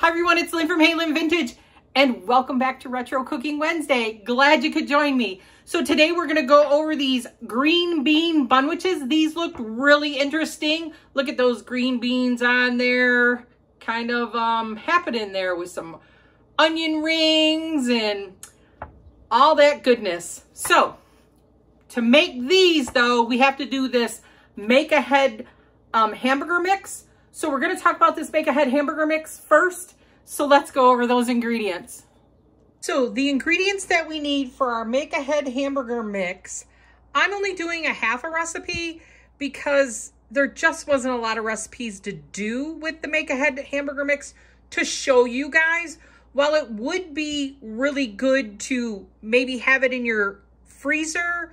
Hi everyone, it's Lynn from Hey Lynn Vintage, and welcome back to Retro Cooking Wednesday. Glad you could join me. So today we're gonna go over these green bean bunwiches. These looked really interesting. Look at those green beans on there, kind of happening there with some onion rings and all that goodness. So to make these though, we have to do this Make-Ahead hamburger mix. So we're going to talk about this Make-Ahead hamburger mix first. So let's go over those ingredients. So the ingredients that we need for our Make-Ahead hamburger mix, I'm only doing a half a recipe because there just wasn't a lot of recipes to do with the Make-Ahead hamburger mix to show you guys. While it would be really good to maybe have it in your freezer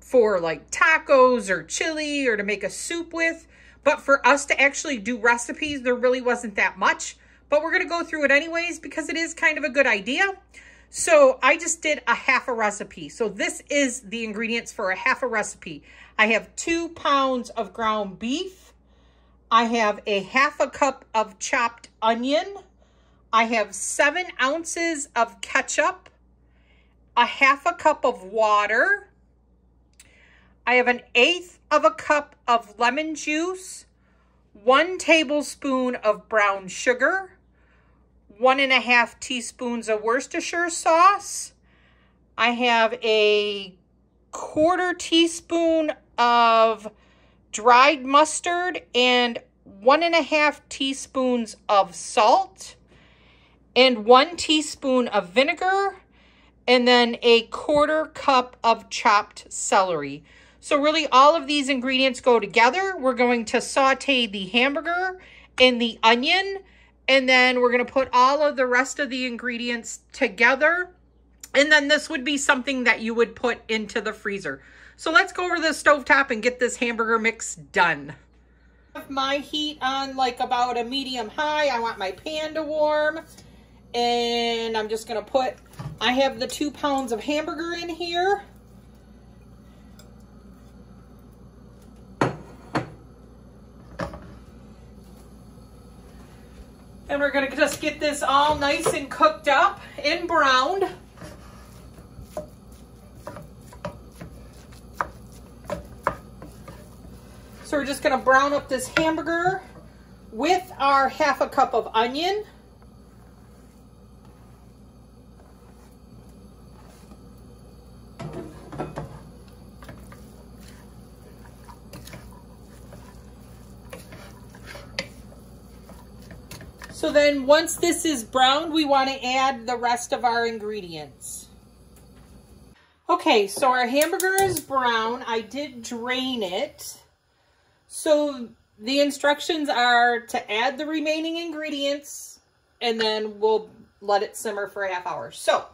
for like tacos or chili or to make a soup with, but for us to actually do recipes, there really wasn't that much. But we're going to go through it anyways because it is kind of a good idea. So I just did a half a recipe. So this is the ingredients for a half a recipe. I have 2 pounds of ground beef. I have a half a cup of chopped onion. I have 7 ounces of ketchup, a half a cup of water. I have 1/8 of a cup of lemon juice, 1 tablespoon of brown sugar, 1½ teaspoons of Worcestershire sauce. I have a 1/4 teaspoon of dried mustard and 1½ teaspoons of salt and 1 teaspoon of vinegar, and then a 1/4 cup of chopped celery. So really all of these ingredients go together. We're going to saute the hamburger and the onion, and then we're going to put all of the rest of the ingredients together. And then this would be something that you would put into the freezer. So let's go over the stovetop and get this hamburger mix done. I have my heat on like about a medium high. I want my pan to warm. And I'm just going to put, I have the 2 pounds of hamburger in here. And we're going to just get this all nice and cooked up and browned. So we're just going to brown up this hamburger with our half a cup of onion. So then once this is browned, we want to add the rest of our ingredients. Okay, so our hamburger is brown. I did drain it. So the instructions are to add the remaining ingredients and then we'll let it simmer for a half hour. So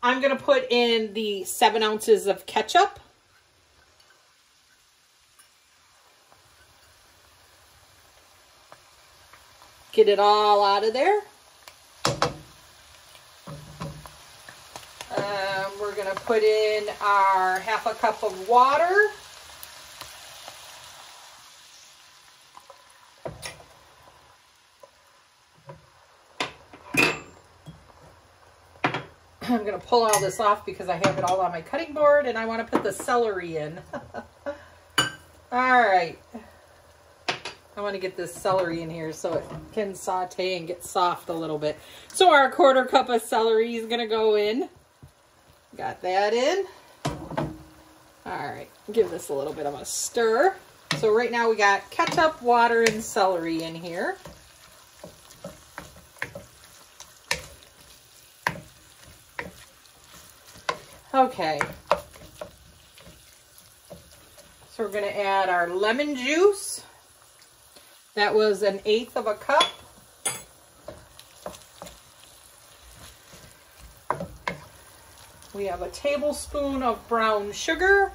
I'm going to put in the 7 ounces of ketchup. Get it all out of there. We're going to put in our half a cup of water. I'm going to pull all this off because I have it all on my cutting board and I want to put the celery in. All right. I want to get this celery in here so it can saute and get soft a little bit. So our 1/4 cup of celery is going to go in. Got that in. All right, give this a little bit of a stir. So right now we got ketchup, water, and celery in here. Okay. So we're going to add our lemon juice. That was 1/8 of a cup. We have a tablespoon of brown sugar.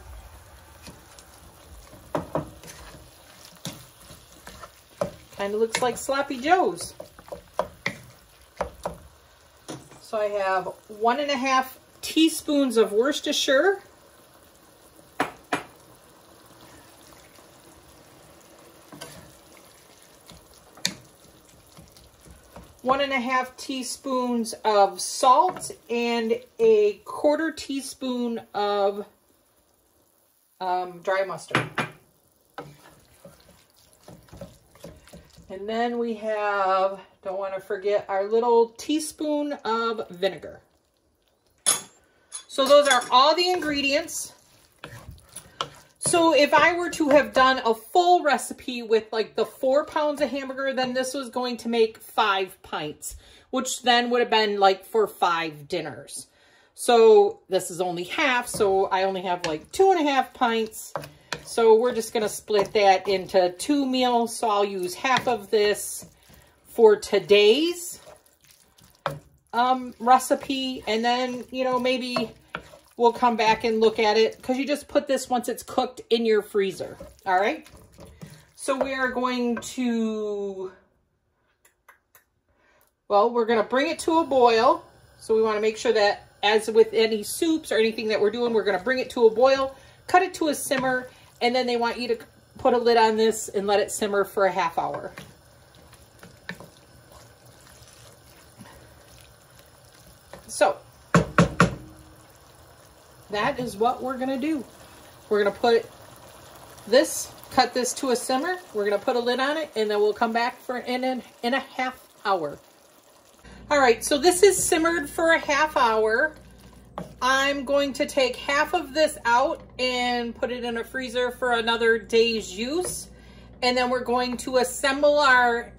Kind of looks like Sloppy Joe's. So I have 1½ teaspoons of Worcestershire. 1.5 teaspoons of salt and a 1/4 teaspoon of dry mustard. And then we have, don't want to forget, our little teaspoon of vinegar. So those are all the ingredients. So if I were to have done a full recipe with like the 4 pounds of hamburger, then this was going to make 5 pints, which then would have been like for 5 dinners. So this is only half, so I only have like 2.5 pints. So we're just going to split that into 2 meals. So I'll use half of this for today's recipe. And then, you know, maybe we'll come back and look at it because you just put this once it's cooked in your freezer. All right. So we are going to, well, we're going to bring it to a boil. So we want to make sure that as with any soups or anything that we're doing, we're going to bring it to a boil, cut it to a simmer, and then they want you to put a lid on this and let it simmer for a ½ hour. So that is what we're going to do. We're going to put this, cut this to a simmer. We're going to put a lid on it, and then we'll come back for in a ½ hour. All right, so this is simmered for a ½ hour. I'm going to take half of this out and put it in a freezer for another day's use. And then we're going to assemble our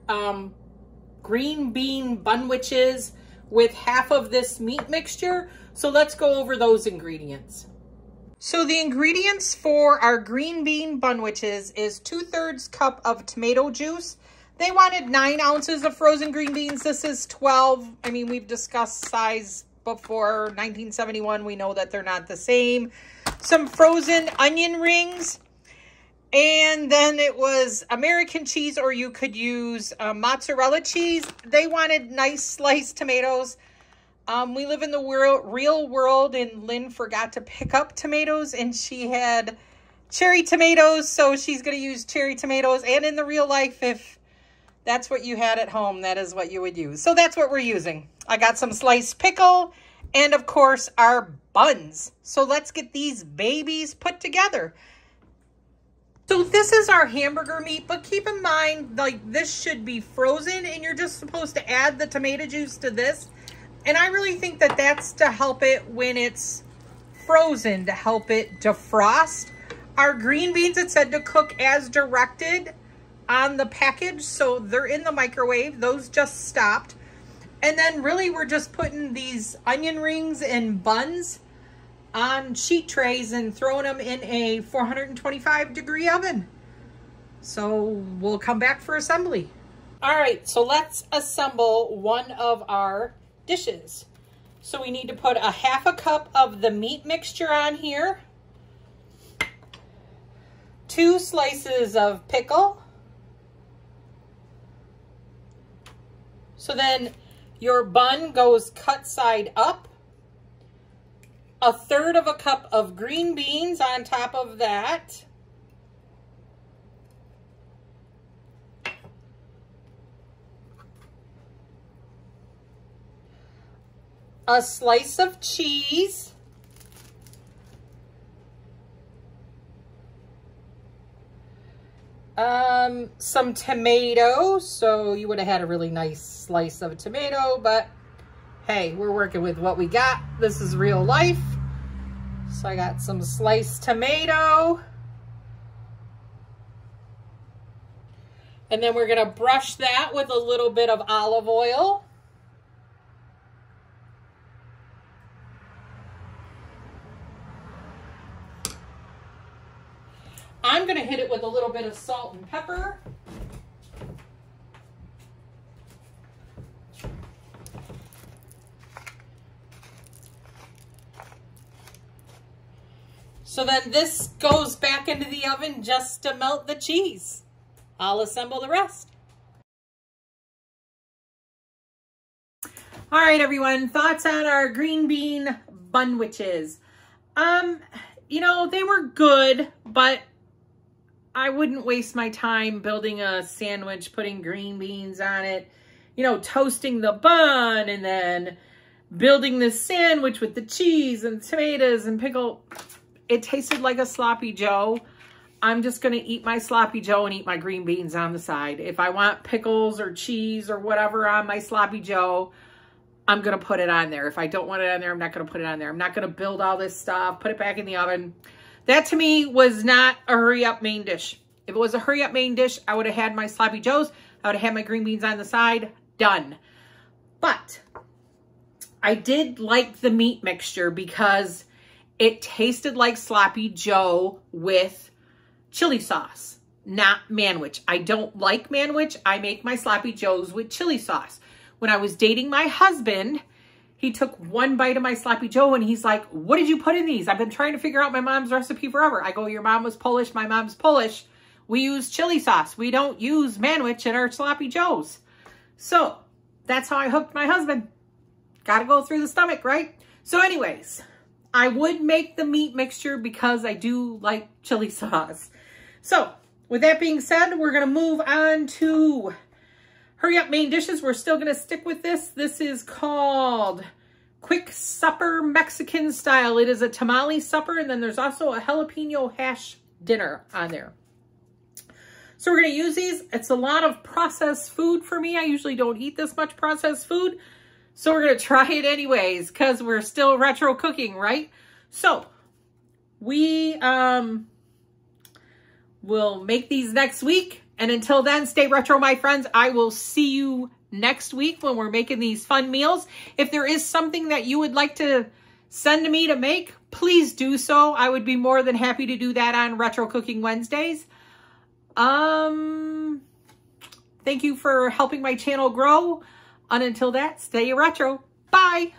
green bean bunwiches with half of this meat mixture. So let's go over those ingredients. So the ingredients for our green bean bunwiches is 2/3 cup of tomato juice. They wanted 9 ounces of frozen green beans. This is 12. I mean, we've discussed size before, 1971. We know that they're not the same. Some frozen onion rings. And then it was American cheese, or you could use mozzarella cheese. They wanted nice sliced tomatoes. We live in the real world, and Lynn forgot to pick up tomatoes, and she had cherry tomatoes, so she's going to use cherry tomatoes. And in the real life, if that's what you had at home, that is what you would use. So that's what we're using. I got some sliced pickle and, of course, our buns. So let's get these babies put together. So this is our hamburger meat, but keep in mind, like, this should be frozen, and you're just supposed to add the tomato juice to this. And I really think that that's to help it when it's frozen, to help it defrost. Our green beans, it said to cook as directed on the package, so they're in the microwave. Those just stopped. And then really we're just putting these onion rings and buns on sheet trays and throwing them in a 425-degree oven. So we'll come back for assembly. All right, so let's assemble one of our dishes. So we need to put a ½ cup of the meat mixture on here, 2 slices of pickle. So then your bun goes cut side up. 1/3 cup of green beans on top of that. A slice of cheese. Some tomato. So you would have had a really nice slice of tomato, but hey, we're working with what we got. This is real life. So I got some sliced tomato. And then we're gonna brush that with a little bit of olive oil. I'm gonna hit it with a little bit of salt and pepper. So then this goes back into the oven just to melt the cheese. I'll assemble the rest. All right, everyone, thoughts on our green bean bunwiches. You know, they were good, but I wouldn't waste my time building a sandwich, putting green beans on it. you know, toasting the bun and then building this sandwich with the cheese and tomatoes and pickle. It tasted like a sloppy Joe. I'm just going to eat my sloppy Joe and eat my green beans on the side. If I want pickles or cheese or whatever on my sloppy Joe, I'm going to put it on there. If I don't want it on there, I'm not going to put it on there. I'm not going to build all this stuff, put it back in the oven. That to me was not a hurry up main dish. If it was a hurry up main dish, I would have had my sloppy Joes. I would have had my green beans on the side. Done. But I did like the meat mixture because it tasted like sloppy Joe with chili sauce, not manwich. I don't like manwich. I make my sloppy Joes with chili sauce. When I was dating my husband, he took one bite of my sloppy Joe and he's like, what did you put in these? I've been trying to figure out my mom's recipe forever. I go, your mom was Polish. My mom's Polish. We use chili sauce. We don't use manwich in our sloppy Joes. So that's how I hooked my husband. Got to go through the stomach, right? So anyways, I would make the meat mixture because I do like chili sauce. So with that being said, we're going to move on to hurry up main dishes. We're still going to stick with this. This is called Quick Supper Mexican Style. It is a tamale supper, and then there's also a jalapeno hash dinner on there. So we're going to use these. It's a lot of processed food for me. I usually don't eat this much processed food. So we're going to try it anyways because we're still retro cooking, right? So we will make these next week. And until then, stay retro, my friends. I will see you next week when we're making these fun meals. If there is something that you would like to send to me to make, please do so. I would be more than happy to do that on Retro Cooking Wednesdays. Thank you for helping my channel grow. And until that, stay retro. Bye.